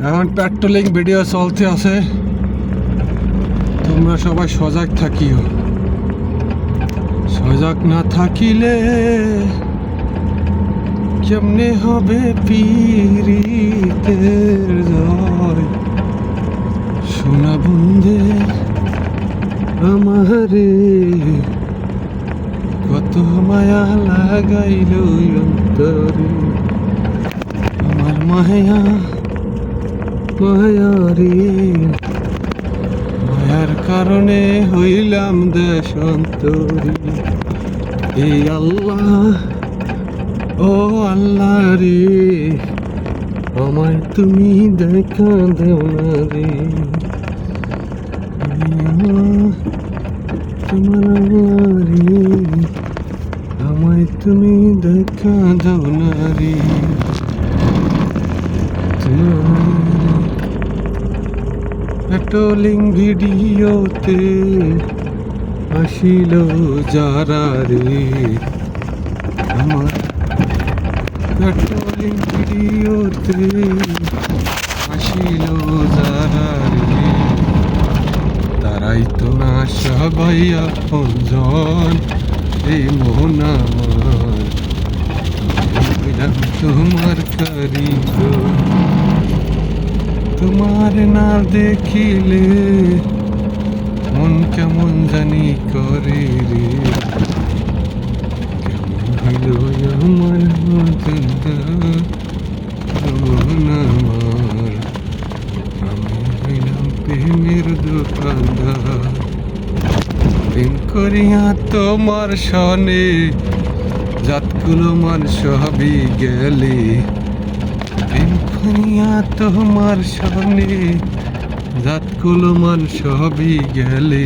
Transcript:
এখন patrolling video চলতে আছে, তোমরা সবাই সজাগ থাকিও। সজাগ না থাকিলে কেমনে হবে পীড়িতের জয়। সোনা বন্ধে আমারে কত মায়া লাগাইল অন্তরে, আমার মায়া মায়া রে, মায়ার কারণে হইলাম দেশান্তরী। এই আল্লাহ ও আল্লাহ রে, আমায় তুমি দেখা দেও না রে। তোমার আল্লাহ রে, আমায় তুমি দেখা দাও না রে। পেট্রোলিং ভিডিওতে আসিল যারা রে, আমার পেট্রোলিং ভিডিওতে আসিল যারা রে, তারাই তো না সবাই আপনজন। এই মন আমার তোমার কারিগর, তোমার না দেখিলে মন কেমন জানি করে রে। কেমন হইল আমার মন আমার, আমি হইলাম প্রেমের দোকানদার। প্রেম করিয়া তোমার সনে জাতগুলো মান সবই গেলে, প্রেম করিয়া তোমার সনে জাতগুলো মান সবই গেলে।